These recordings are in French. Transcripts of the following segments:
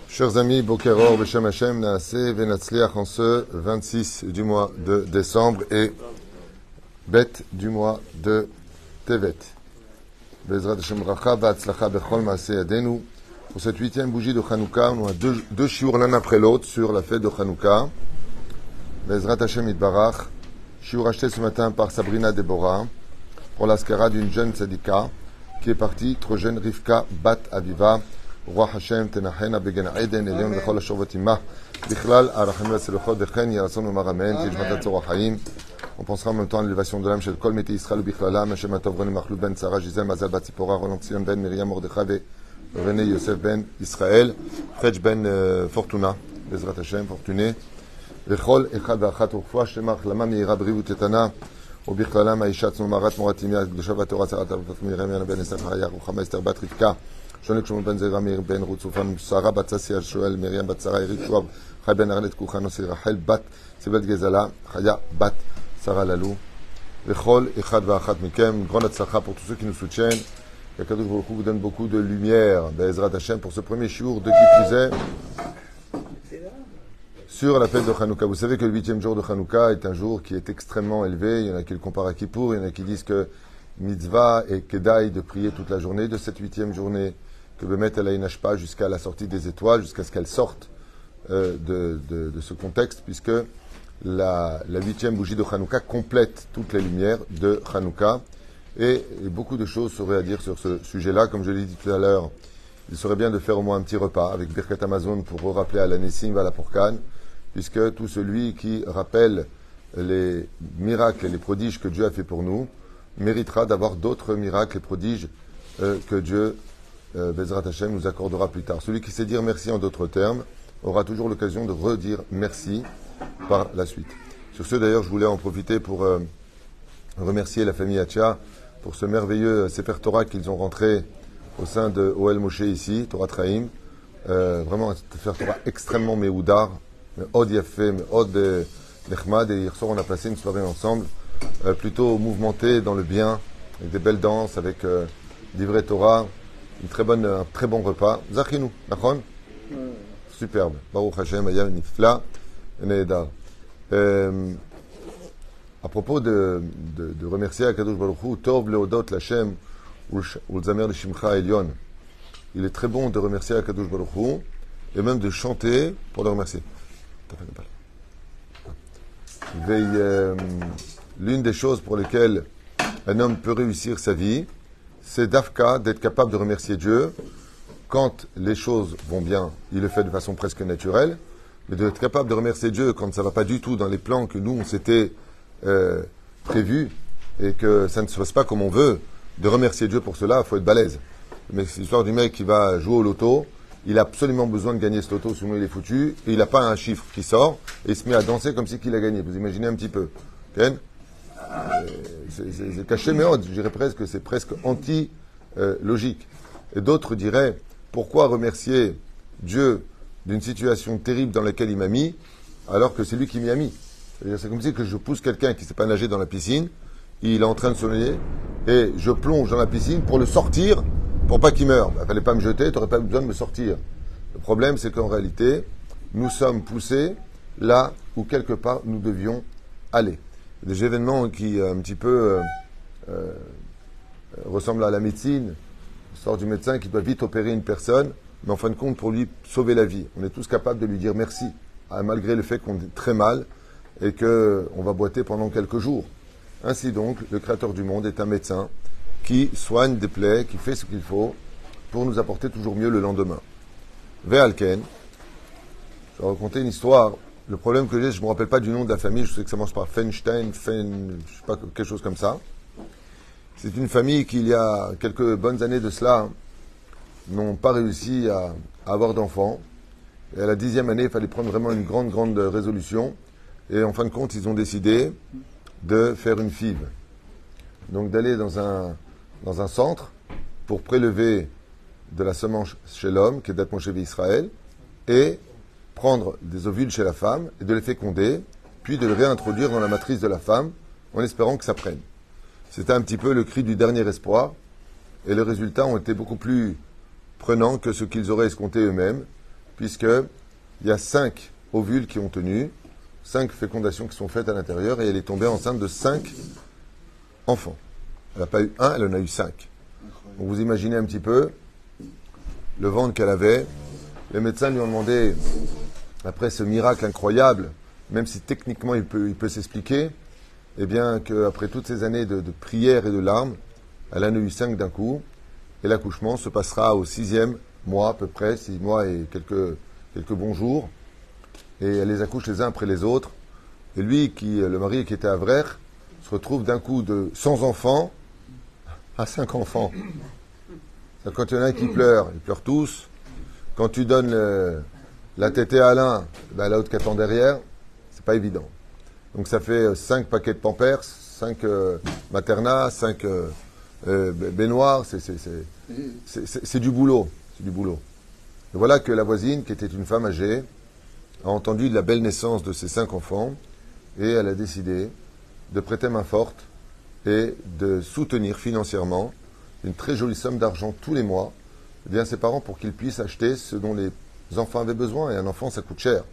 Chers amis, Boker Or, Beshem Hashem, Naaseh, Venatzliach en ce 26 du mois de décembre et Bet du mois de Tevet. Bezrat Hashem Bracha, V'atzlacha Bechol Maaseh Yadenu. Pour cette 8e bougie de Hanouka, on a deux shiur l'un après l'autre sur la fête de Hanouka. Bezrat Hashem Itbarach. Shiur acheté ce matin par Sabrina Deborah pour l'askara d'une jeune tzadika qui est partie, trop jeune, Rivka Bat Aviva. Roi Hashem, Tenachena, Began Eden, Elion, Vechol Hashovotimah, Bichlal, Arachim, Vaselechot, Dechen, Yarason, Omar Amen, Tijmat Tzorah Haïm. On pensera en même temps à l'élévation de l'âme chez le Kol Mété Israël, Bichlalam, Hashem Atov, René Machlou Ben Sarah, Gisèle, Mazal Batzipora, Roland Sion Ben, Myriam Mordechai, René Yosef Ben Israël, Fredj Ben Fortuna, Bezrat Hashem, Fortuné, Vechol, Echad Vachat, Urfoua, Shemach, Lama, Meira, Brivu, Tetana, ובכללם האישה צנומרת מורתימיה הקדושה והתורה שרת אלפת מרים יאנה בן אסתר חיה רוחמה אסתר בת רבקה שונק שמעון בן זרע מאיר בן רות צופן שרה בת צסיה שואל מרים בת שרה יריב שואב חי בן ארלת כוחה נוסי רחל בת סיבת גזלה חיה בת שרה ללו וכל אחד ואחת מכם grande הצלחה pour tous ceux qui nous soutiennent qu'Akadosh Baruch Hu vous donne beaucoup de lumière Be'ezrat Hashem pour ce premier shiur de qui plus est sur la fête de Hanouka. Vous savez que le 8e jour de Hanouka est un jour qui est extrêmement élevé. Il y en a qui le comparent à Kippour, il y en a qui disent que mitzvah et kedaï de prier toute la journée de cette 8e journée, que Bemet elle nage pas jusqu'à la sortie des étoiles, jusqu'à ce qu'elle sorte de ce contexte, puisque la 8e bougie de Hanouka complète toutes les lumières de Hanouka. Et beaucoup de choses seraient à dire sur ce sujet-là. Comme je l'ai dit tout à l'heure, il serait bien de faire au moins un petit repas avec Birkat Amazon pour rappeler à la Nessim, à la Porkan, puisque tout celui qui rappelle les miracles et les prodiges que Dieu a fait pour nous méritera d'avoir d'autres miracles et prodiges que Dieu, Bezrat Hashem, nous accordera plus tard. Celui qui sait dire merci en d'autres termes aura toujours l'occasion de redire merci par la suite. Sur ce, d'ailleurs, je voulais en profiter pour remercier la famille Hatcha pour ce merveilleux Sefer Torah qu'ils ont rentré au sein de Ohel Moshe ici, Torah Traim. Vraiment un Sefer Torah extrêmement méoudar, Od Yafé, Od Nechmad, et hier soir on a passé une soirée ensemble, plutôt mouvementée dans le bien, avec des belles danses, avec d'Ivrei Torah, un très bon repas. Zachinu, Nachon? Superbe. Baruch Hashem, Ayam Nifla, Nehedar. À propos de remercier Akadosh Baruch Hu, Tov Leodot Lashem, Ulzamer Lishimcha Elyon. Il est très bon de remercier Akadosh Baruch Hu, et même de chanter pour le remercier. L'une des choses pour lesquelles un homme peut réussir sa vie, c'est d'Afka, d'être capable de remercier Dieu. Quand les choses vont bien, il le fait de façon presque naturelle, mais d'être capable de remercier Dieu quand ça ne va pas du tout dans les plans que nous, on s'était prévus, et que ça ne se passe pas comme on veut, de remercier Dieu pour cela, il faut être balèze. Mais c'est l'histoire du mec qui va jouer au loto. Il a absolument besoin de gagner ce loto, sinon il est foutu, et il n'a pas un chiffre qui sort, et il se met à danser comme si qu'il a gagné. Vous imaginez un petit peu. Ken c'est caché, mais je dirais presque que c'est presque anti-logique. Et d'autres diraient, pourquoi remercier Dieu d'une situation terrible dans laquelle il m'a mis, alors que c'est lui qui m'y a mis? C'est-à-dire, c'est comme si que je pousse quelqu'un qui ne sait pas nager dans la piscine, il est en train de se noyer, et je plonge dans la piscine pour le sortir, pour pas qu'il meure. Il ne fallait pas me jeter, tu n'aurais pas besoin de me sortir. Le problème, c'est qu'en réalité, nous sommes poussés là où quelque part nous devions aller. Des événements qui un petit peu ressemblent à la médecine. Sort du médecin qui doit vite opérer une personne, mais en fin de compte, pour lui sauver la vie. On est tous capables de lui dire merci, malgré le fait qu'on est très mal et qu'on va boiter pendant quelques jours. Ainsi donc, le Créateur du monde est un médecin qui soigne des plaies, qui fait ce qu'il faut pour nous apporter toujours mieux le lendemain. Ve'alken, je vais raconter une histoire. Le problème que j'ai, je ne me rappelle pas du nom de la famille, je sais que ça marche par Feinstein, je sais pas, quelque chose comme ça. C'est une famille qui, il y a quelques bonnes années de cela, n'ont pas réussi à avoir d'enfants. Et à la 10e année, il fallait prendre vraiment une grande résolution. Et en fin de compte, ils ont décidé de faire une FIV. Donc d'aller dans un centre pour prélever de la semence chez l'homme, qui est d'être Moshe Israël, et prendre des ovules chez la femme et de les féconder puis de le réintroduire dans la matrice de la femme, en espérant que ça prenne. C'était un petit peu le cri du dernier espoir, et les résultats ont été beaucoup plus prenants que ce qu'ils auraient escompté eux-mêmes, puisqu'il y a 5 ovules qui ont tenu, 5 fécondations qui sont faites à l'intérieur, et elle est tombée enceinte de 5 enfants. Elle n'a pas eu 1, elle en a eu 5. Donc vous imaginez un petit peu le ventre qu'elle avait. Les médecins lui ont demandé, après ce miracle incroyable, même si techniquement il peut s'expliquer, eh bien qu'après toutes ces années de prières et de larmes, elle en a eu 5 d'un coup, et l'accouchement se passera au 6e mois à peu près, 6 mois et quelques bons jours, et elle les accouche les uns après les autres, et lui, le mari qui était à Avrer, se retrouve d'un coup de 100 enfants à 5 enfants. Quand il y en a un qui pleure, ils pleurent tous. Quand tu donnes la tétée à l'un, ben l'autre qui attend derrière, c'est pas évident. Donc ça fait 5 paquets de Pampers, 5 Materna, 5 baignoires, c'est du boulot. C'est du boulot. Et voilà que la voisine, qui était une femme âgée, a entendu de la belle naissance de ces 5 enfants, et elle a décidé de prêter main forte et de soutenir financièrement une très jolie somme d'argent tous les mois, eh bien ses parents, pour qu'ils puissent acheter ce dont les enfants avaient besoin. Et un enfant, ça coûte cher.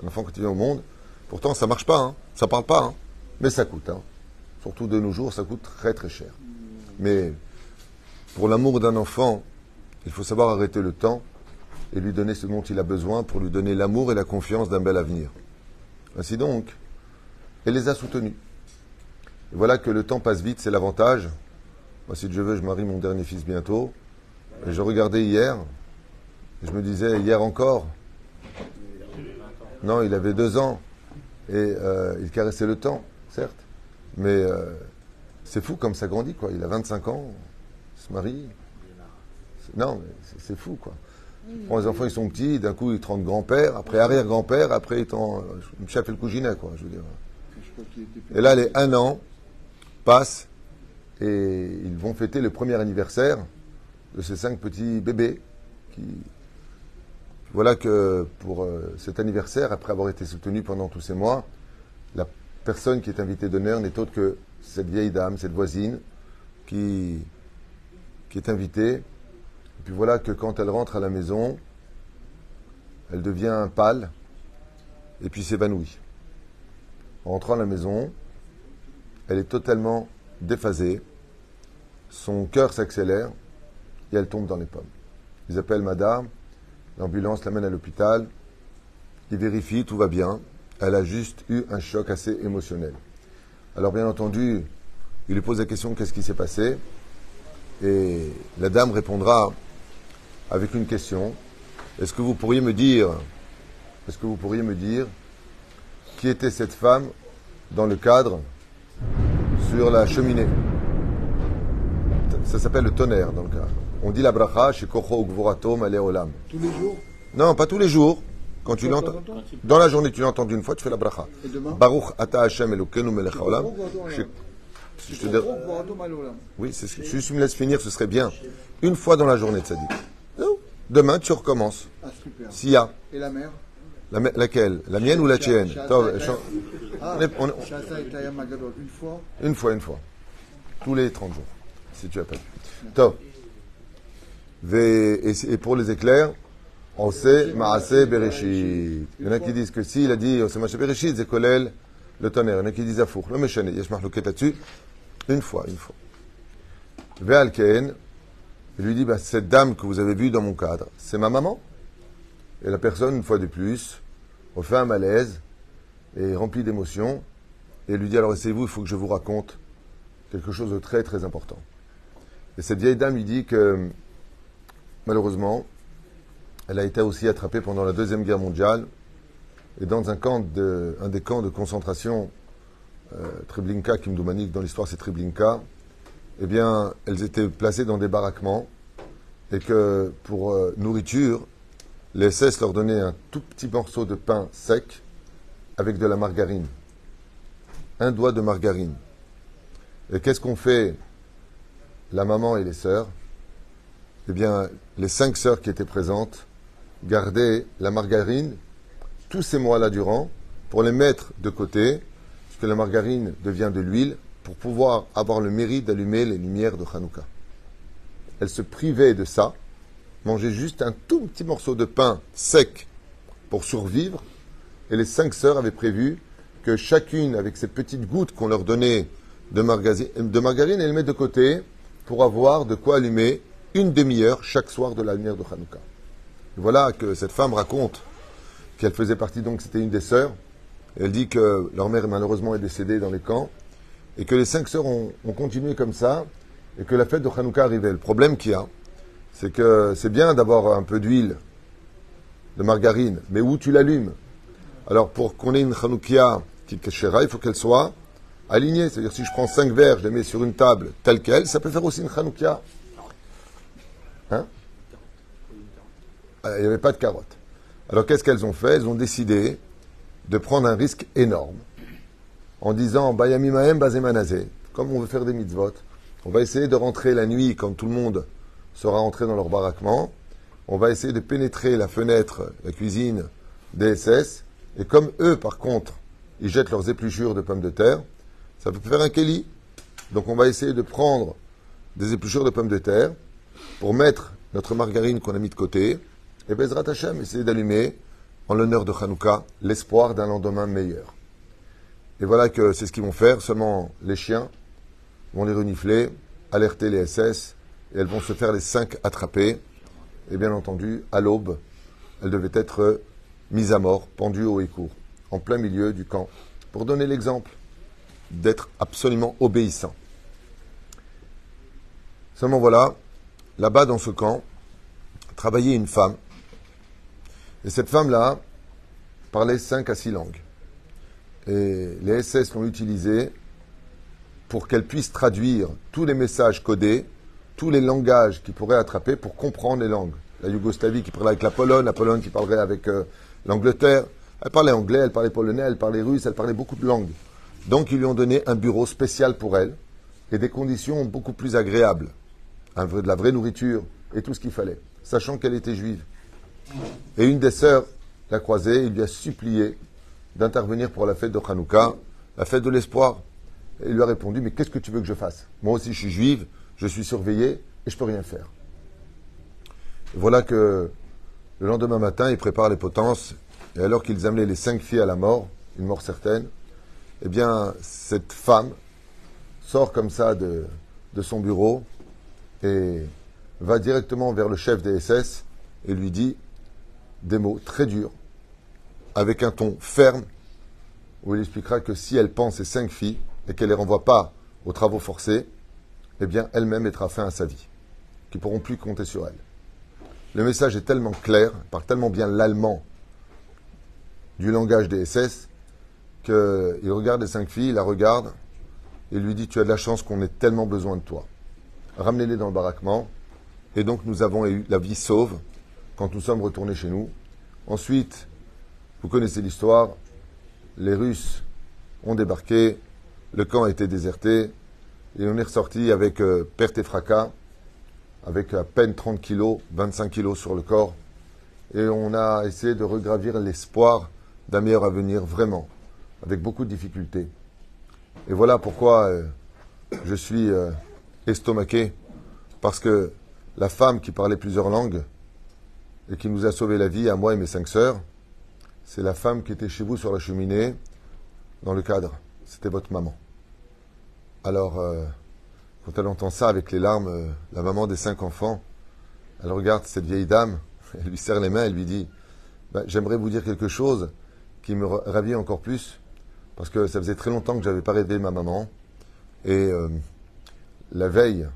Un enfant, quand il vient au monde, pourtant ça marche pas, hein, ça parle pas, hein, mais ça coûte. Hein. Surtout de nos jours, ça coûte très très cher. Mais pour l'amour d'un enfant, il faut savoir arrêter le temps et lui donner ce dont il a besoin pour lui donner l'amour et la confiance d'un bel avenir. Ainsi donc, elle les a soutenus. Et voilà que le temps passe vite, c'est l'avantage. Moi, si Dieu veut, je marie mon dernier fils bientôt. Et je regardais hier, et je me disais, hier encore, non, il avait 2 ans, et il caressait le temps, certes, mais c'est fou comme ça grandit, quoi. Il a 25 ans, il se marie. Non, mais c'est fou, quoi. Les enfants, ils sont petits, d'un coup, ils te rendent grand-père, après arrière-grand-père, après, ils t'en chef et le couginet, quoi, je veux dire. Et là, les 1 an passent, et ils vont fêter le premier anniversaire de ces 5 petits bébés. Voilà que pour cet anniversaire, après avoir été soutenu pendant tous ces mois, la personne qui est invitée d'honneur n'est autre que cette vieille dame, cette voisine, qui est invitée. Et puis voilà que quand elle rentre à la maison, elle devient pâle et puis s'évanouit. En rentrant à la maison, elle est totalement déphasée, son cœur s'accélère et elle tombe dans les pommes. Ils appellent madame, l'ambulance l'amène à l'hôpital, ils vérifient, tout va bien, elle a juste eu un choc assez émotionnel. Alors bien entendu, il lui pose la question, qu'est-ce qui s'est passé? Et la dame répondra avec une question, est-ce que vous pourriez me dire qui était cette femme dans le cadre sur la cheminée? Ça s'appelle le tonnerre dans le cadre. On dit la bracha chez Kocho Gvorato Malé Olam. Tous les jours? Non, pas tous les jours. Quand tu l'entends, dans la journée, tu l'as entendu une fois, tu fais la bracha. Et demain? Baruch Ata Hashem Elokeinu Melech Haolam. Je te dis, oui, c'est ce que si tu me laisses finir, ce serait bien. Une fois dans la journée, tzaddik. Demain, tu recommences. Ah, super. S'il y a. Et la mère? Laquelle? La mienne ou la tienne? Une fois. Tous les 30 jours, si tu as pas vu. Top. Et pour les éclairs, on sait Maaseh Bereshit. Il y en a qui disent que s'il a dit c'est Maaseh Bereshit, c'est Kolel le tonnerre. Il y en a qui disent Afour. Le Meshane, Yesh Mahlouket là-dessus. Une fois. Ve'al Ken, il lui dit cette dame que vous avez vue dans mon cadre, c'est ma maman. Et la personne, une fois de plus, refait un malaise et rempli d'émotions. Et lui dit alors essayez-vous, il faut que je vous raconte quelque chose de très très important. Et cette vieille dame lui dit que malheureusement, elle a été aussi attrapée pendant la Deuxième Guerre mondiale et dans un des camps de concentration, Treblinka, Kimdoumanik, dans l'histoire c'est Treblinka, eh bien, elles étaient placées dans des baraquements et que pour nourriture, les SS leur donnaient un tout petit morceau de pain sec avec de la margarine. Un doigt de margarine. Et qu'est-ce qu'on fait, la maman et les sœurs? Eh bien, les 5 sœurs qui étaient présentes gardaient la margarine tous ces mois-là durant pour les mettre de côté, puisque la margarine devient de l'huile, pour pouvoir avoir le mérite d'allumer les lumières de Hanouka. Elle se privait de ça, mangeait juste un tout petit morceau de pain sec pour survivre, et les 5 sœurs avaient prévu que chacune, avec ces petites gouttes qu'on leur donnait de margarine, elles mettent de côté pour avoir de quoi allumer une demi-heure chaque soir de la lumière de Hanouka. Voilà que cette femme raconte qu'elle faisait partie, donc c'était une des sœurs. Elle dit que leur mère malheureusement est décédée dans les camps et que les 5 sœurs ont continué comme ça et que la fête de Hanouka arrivait. Le problème qu'il y a, c'est que c'est bien d'avoir un peu d'huile, de margarine, mais où tu l'allumes? Alors pour qu'on ait une Hanoukia qui kashera, il faut qu'elle soit alignée. C'est-à-dire si je prends 5 verres, je les mets sur une table telle qu'elle, ça peut faire aussi une Hanoukia. Hein? Il n'y avait pas de carottes. Alors qu'est-ce qu'elles ont fait? Elles ont décidé de prendre un risque énorme en disant Bayami Mahem Bazemanazé, comme on veut faire des mitzvot, on va essayer de rentrer la nuit quand tout le monde sera entré dans leur baraquement, on va essayer de pénétrer la fenêtre, la cuisine des SS, et comme eux par contre, ils jettent leurs épluchures de pommes de terre, ça peut faire un kéli. Donc on va essayer de prendre des épluchures de pommes de terre pour mettre notre margarine qu'on a mis de côté, et Bezrat Hashem, essayer d'allumer, en l'honneur de Hanouka, l'espoir d'un lendemain meilleur. Et voilà que c'est ce qu'ils vont faire, seulement les chiens vont les renifler, alerter les SS, et elles vont se faire les 5 attraper. Et bien entendu, à l'aube, elles devaient être mises à mort, pendues haut et court, en plein milieu du camp, pour donner l'exemple d'être absolument obéissant. Seulement voilà, là-bas dans ce camp, travaillait une femme. Et cette femme-là parlait 5 à 6 langues. Et les SS l'ont utilisée pour qu'elle puisse traduire tous les messages codés, tous les langages qu'ils pourraient attraper pour comprendre les langues. La Yougoslavie qui parlait avec la Pologne qui parlerait avec l'Angleterre. Elle parlait anglais, elle parlait polonais, elle parlait russe, elle parlait beaucoup de langues. Donc ils lui ont donné un bureau spécial pour elle et des conditions beaucoup plus agréables. De la vraie nourriture et tout ce qu'il fallait, sachant qu'elle était juive. Et une des sœurs l'a croisée, il lui a supplié d'intervenir pour la fête de Hanouka, la fête de l'espoir. Et il lui a répondu, mais qu'est-ce que tu veux que je fasse? Moi aussi je suis juive, je suis surveillée et je peux rien faire. Et voilà que le lendemain matin, ils préparent les potences, et alors qu'ils amenaient les 5 filles à la mort, une mort certaine, eh bien, cette femme sort comme ça de son bureau et va directement vers le chef des SS et lui dit des mots très durs, avec un ton ferme, où il expliquera que si elle prend ces 5 filles et qu'elle ne les renvoie pas aux travaux forcés, eh bien, elle-même mettra fin à sa vie, qu'ils ne pourront plus compter sur elle. Le message est tellement clair, parle tellement bien l'allemand du langage des SS, qu'il regarde les 5 filles, il la regarde, et lui dit, tu as de la chance qu'on ait tellement besoin de toi. Ramenez-les dans le baraquement, et donc nous avons eu la vie sauve quand nous sommes retournés chez nous. Ensuite, vous connaissez l'histoire, les Russes ont débarqué, le camp a été déserté, et on est ressorti avec perte et fracas, avec à peine 30 kilos, 25 kilos sur le corps, et on a essayé de regravir l'espoir d'un meilleur avenir, vraiment, avec beaucoup de difficultés. Et voilà pourquoi je suis estomaqué, parce que la femme qui parlait plusieurs langues et qui nous a sauvé la vie, à moi et mes 5 sœurs, c'est la femme qui était chez vous sur la cheminée, dans le cadre. C'était votre maman. Alors, quand elle entend ça avec les larmes, la maman des 5 enfants, elle regarde cette vieille dame, elle lui serre les mains, elle lui dit j'aimerais vous dire quelque chose qui me ravit encore plus, parce que ça faisait très longtemps que je n'avais pas rêvé ma maman, et la veille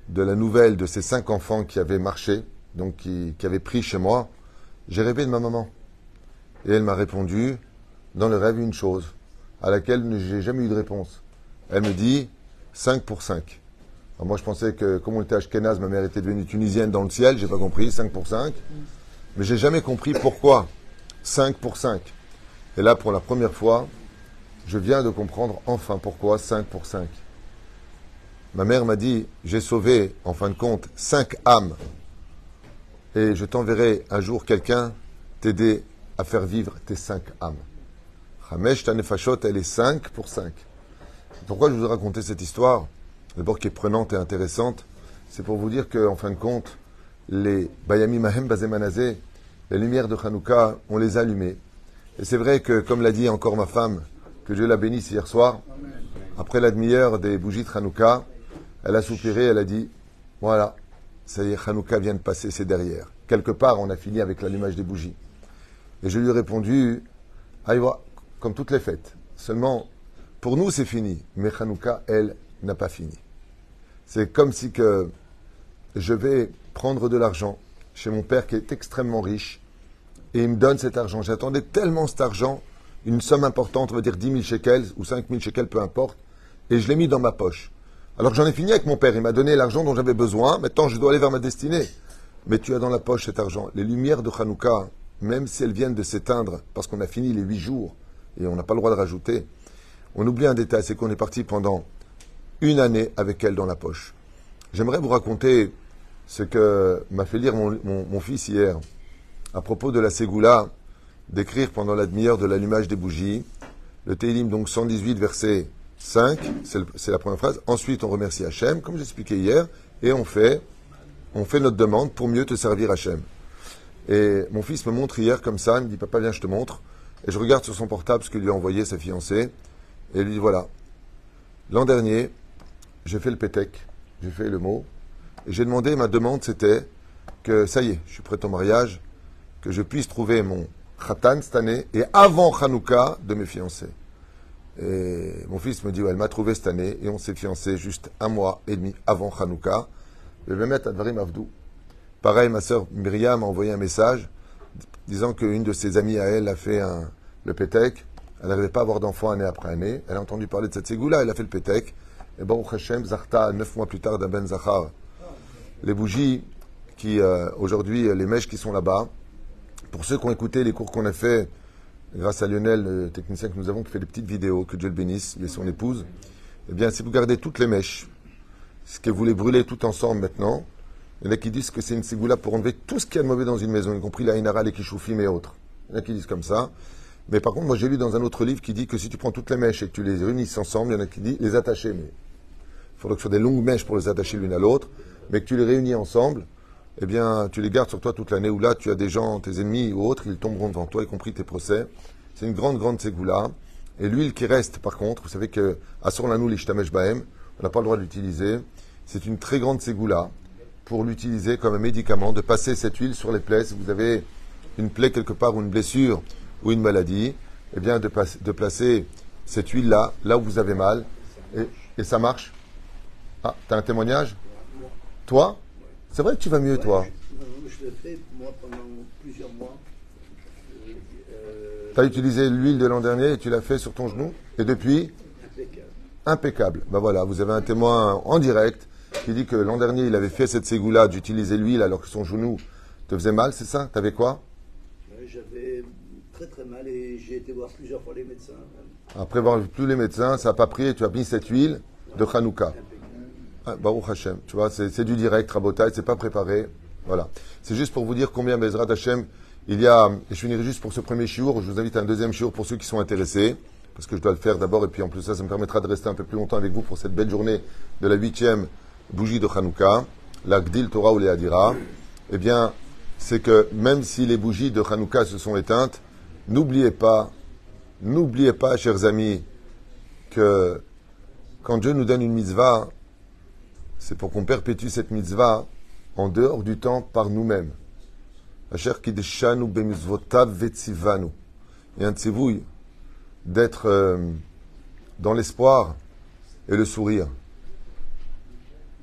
de la nouvelle de ces 5 enfants qui avaient marché, donc qui avaient pris chez moi, j'ai rêvé de ma maman. Et elle m'a répondu, dans le rêve, une chose, à laquelle je n'ai jamais eu de réponse. Elle me dit, 5 pour 5. Alors moi, je pensais que, comme on était ashkénaze, ma mère était devenue tunisienne dans le ciel, j'ai pas compris, 5 pour 5. Mais j'ai jamais compris pourquoi 5 pour 5. Et là, pour la première fois, je viens de comprendre enfin pourquoi 5 pour 5. Ma mère m'a dit, j'ai sauvé, en fin de compte, 5 âmes. Et je t'enverrai un jour quelqu'un t'aider à faire vivre tes 5 âmes. Hamesh Tanefashot, elle est 5 pour 5. Pourquoi je vous ai raconté cette histoire? D'abord qui est prenante et intéressante, c'est pour vous dire qu'en fin de compte, les Bayami Mahem Bazemanazé, les lumières de Hanouka, on les a allumées. Et c'est vrai que, comme l'a dit encore ma femme, que Dieu la bénisse hier soir, après la demi-heure des bougies de Hanouka, elle a soupiré, elle a dit, voilà, ça y est, Hanouka vient de passer, c'est derrière. Quelque part, on a fini avec l'allumage des bougies. Et je lui ai répondu, Aïwa, comme toutes les fêtes. Seulement, pour nous, c'est fini. Mais Hanouka, elle, n'a pas fini. C'est comme si que je vais prendre de l'argent chez mon père qui est extrêmement riche et il me donne cet argent. J'attendais tellement cet argent, une somme importante, on va dire 10 000 shekels ou 5 000 shekels, peu importe, et je l'ai mis dans ma poche. Alors que j'en ai fini avec mon père. Il m'a donné l'argent dont j'avais besoin. Maintenant, je dois aller vers ma destinée. Mais tu as dans la poche cet argent. Les lumières de Hanouka, même si elles viennent de s'éteindre, parce qu'on a fini les 8 jours, et on n'a pas le droit de rajouter, on oublie un détail, c'est qu'on est parti pendant une année avec elle dans la poche. J'aimerais vous raconter ce que m'a fait lire mon fils hier, à propos de la Ségoula, d'écrire pendant la demi-heure de l'allumage des bougies, le Télim, donc 118, verset 5, c'est la première phrase. Ensuite, on remercie Hachem, comme j'expliquais hier, et on fait notre demande pour mieux te servir Hachem. Et mon fils me montre hier comme ça, il me dit, papa, viens, je te montre. Et je regarde sur son portable ce que lui a envoyé sa fiancée, et il lui dit, voilà, l'an dernier, j'ai fait le pétek, j'ai fait le mot, et j'ai demandé, ma demande c'était que, ça y est, je suis prêt au mariage, que je puisse trouver mon khatan cette année, et avant Hanouka, de mes fiancés. Et mon fils me dit, ouais, elle m'a trouvé cette année, et on s'est fiancés juste 1 mois et demi avant Hanouka. Je vais mettre Advarim Avdou. Pareil, ma sœur Myriam m'a envoyé un message, disant qu'une de ses amies à elle a fait le pétek, elle n'arrivait pas à avoir d'enfants année après année, elle a entendu parler de cette ségoula, elle a fait le pétek, et Baruch Hashem, Zarta, 9 mois plus tard d'un Ben Zachar. Les bougies qui, aujourd'hui, les mèches qui sont là-bas, pour ceux qui ont écouté les cours qu'on a fait, grâce à Lionel, le technicien que nous avons, qui fait des petites vidéos, que Dieu le bénisse, et son épouse, eh bien, si vous gardez toutes les mèches, ce que vous les brûlez tout ensemble maintenant, il y en a qui disent que c'est une ségoula pour enlever tout ce qu'il y a de mauvais dans une maison, y compris la inara, les kishoufim et autres. Il y en a qui disent comme ça. Mais par contre, moi j'ai lu dans un autre livre qui dit que si tu prends toutes les mèches et que tu les réunisses ensemble, il y en a qui disent les attacher, mais il faudrait que ce soit des longues mèches pour les attacher l'une à l'autre, mais que tu les réunis ensemble, eh bien, tu les gardes sur toi toute l'année, où là, tu as des gens, tes ennemis ou autres, ils tomberont devant toi, y compris tes procès. C'est une grande, grande ségoula. Et l'huile qui reste, par contre, vous savez que Asur Lanou l'ishtamesh bahem, on n'a pas le droit de l'utiliser. C'est une très grande ségoula pour l'utiliser comme un médicament, de passer cette huile sur les plaies. Si vous avez une plaie quelque part ou une blessure ou une maladie, eh bien, de placer cette huile-là, là où vous avez mal, et ça marche. Ah, t'as un témoignage? Toi? C'est vrai que tu vas mieux, toi. Je le fais, moi, pendant plusieurs mois. Tu as utilisé l'huile de l'an dernier et tu l'as fait sur ton genou? Et depuis? Impeccable. Impeccable. Ben voilà, vous avez un témoin en direct qui dit que l'an dernier, il avait fait cette ségoula d'utiliser l'huile alors que son genou te faisait mal, c'est ça? T'avais quoi? J'avais très très mal et j'ai été voir plusieurs fois les médecins. Après voir tous les médecins, ça n'a pas pris et tu as mis cette huile de Hanouka. Ah, Baruch Hashem, tu vois, c'est du direct, Rabotai, c'est pas préparé. Voilà. C'est juste pour vous dire combien Bezrat Hashem, il y a, et je finirai juste pour ce premier shiur, je vous invite à un deuxième shiur pour ceux qui sont intéressés, parce que je dois le faire d'abord, et puis en plus ça me permettra de rester un peu plus longtemps avec vous pour cette belle journée de la 8e bougie de Hanouka, la Gdil Torah ou les Hadira. Eh bien, c'est que même si les bougies de Hanouka se sont éteintes, n'oubliez pas, chers amis, que quand Dieu nous donne une mitzvah, c'est pour qu'on perpétue cette mitzvah en dehors du temps par nous-mêmes. Asher kideshanu b'mitzvotav vetzivanu. Il y a un tzivouille d'être dans l'espoir et le sourire.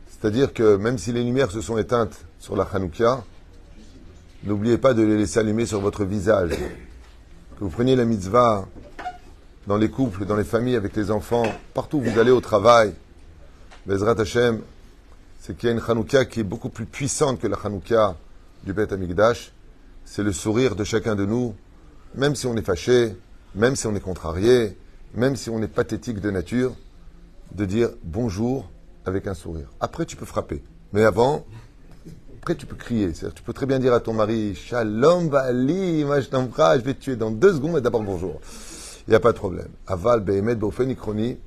C'est-à-dire que même si les lumières se sont éteintes sur la Hanouka, n'oubliez pas de les laisser allumer sur votre visage. Que vous preniez la mitzvah dans les couples, dans les familles, avec les enfants, partout où vous allez au travail. Bezrat Hashem, c'est qu'il y a une Hanouka qui est beaucoup plus puissante que la Hanouka du Beth Amikdash. C'est le sourire de chacun de nous, même si on est fâché, même si on est contrarié, même si on est pathétique de nature, de dire bonjour avec un sourire. Après, tu peux frapper. Mais après, tu peux crier. C'est-à-dire, tu peux très bien dire à ton mari, Shalom Bali, moi je t'embrasse, je vais te tuer dans 2 secondes, mais d'abord bonjour. il n'y a pas de problème. Aval, Behemet, Beofen, Ikroni,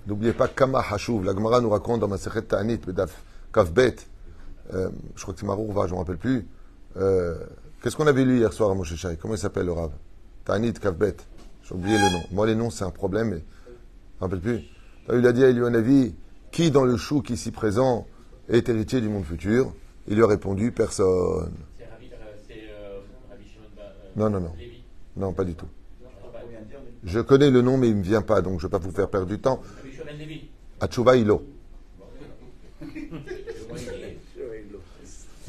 n'oubliez pas Kama Hashuv. La Gemara nous raconte dans Masechet Ta'anit, Bedaf, Kavbet, je crois que c'est Marourva, je ne me rappelle plus. Qu'est-ce qu'on avait lu hier soir à Moshe Shai? Comment il s'appelle le Rav? Ta'anit, Kavbet. J'ai oublié le nom. Moi, les noms, c'est un problème, mais je ne me rappelle plus. Il a dit à Elianavi, qui dans le chouk ici présent est héritier du monde futur? Il lui a répondu, personne. Rabbi Shimon Non, non, non. Lévi. Non, pas du tout. Je connais le nom, mais il ne me vient pas, donc je ne vais pas vous faire perdre du temps. Rabbi Shimon Lévi. Atchouva Ilo.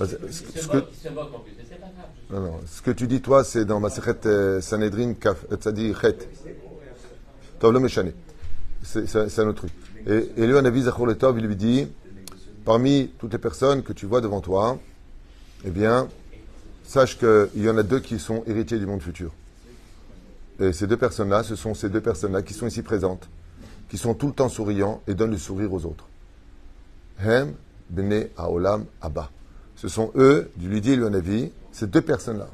Il se moque en plus, mais c'est pas grave. Non, non. Ce que tu dis, toi, c'est dans Masechet Sanhedrin Tzadi Chet. Tov lo meshane. C'est un autre truc. Et lui, un avis Zachor le Tov, il lui dit, parmi toutes les personnes que tu vois devant toi, eh bien, sache qu'il y en a deux qui sont héritiers du monde futur. Et ces deux personnes-là, ce sont ces deux personnes-là qui sont ici présentes, qui sont tout le temps souriants et donnent le sourire aux autres. Hem, Bene, Haolam, Abba. Ce sont eux, du Ludi et le Hanavi, ces deux personnes-là.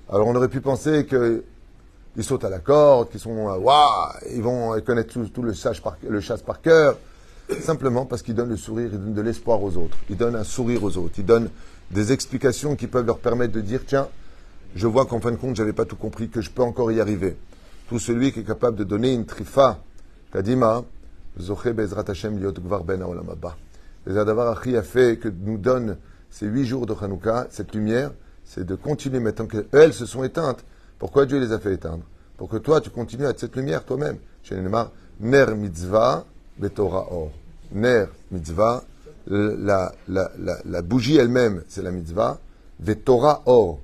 Alors on aurait pu penser qu'ils sautent à la corde, qu'ils sont, waouh, ils vont connaître tout le chasse par cœur, simplement parce qu'ils donnent le sourire, ils donnent de l'espoir aux autres, ils donnent un sourire aux autres, ils donnent des explications qui peuvent leur permettre de dire, tiens, je vois qu'en fin de compte, j'avais pas tout compris, que je peux encore y arriver. Tout celui qui est capable de donner une trifa, kadima, zoché bezrat Hashem liot gvar ben haolam haba. Les Adavar Achi a fait que nous donne ces 8 jours de Hanouka, cette lumière, c'est de continuer maintenant qu'elles se sont éteintes. Pourquoi Dieu les a fait éteindre? Pour que toi, tu continues à être cette lumière toi-même. Chez les Neymar, Ner mitzvah, betorah or. Ner mitzvah, la bougie elle-même, c'est la mitzvah, vetorah or.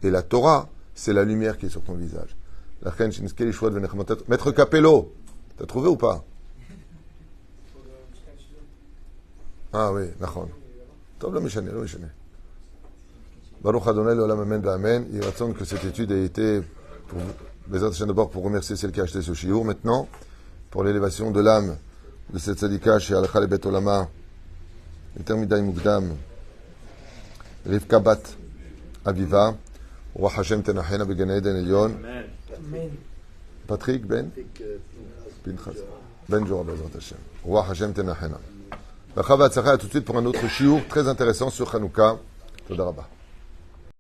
Et la Torah, c'est la lumière qui est sur ton visage. La reine Shinske, les choix de venir commenter. Maître Capello, t'as trouvé ou pas? Ah oui, d'accord. Tov lo meshane, lo meshane. Baruch Adonai l'olam amen v'amen. Il raconte que cette étude a été, Bezrat Hashem d'abord pour remercier celle qui a acheté ce shiur. Maintenant, pour l'élévation de l'âme de cette tzadika chez Alcha le Bet Olama, Eter Midai Mukdam, Rivka Bat Aviva, Roi Hashem Tenachena Began Eden Elyon. Patrick Ben Pinchas Ben Jorah Bezrat Hashem. Roi Hashem Tenachena. La Chava Tzachaya tout de suite pour un autre shiur très intéressant sur Hanouka. Toda Rabba.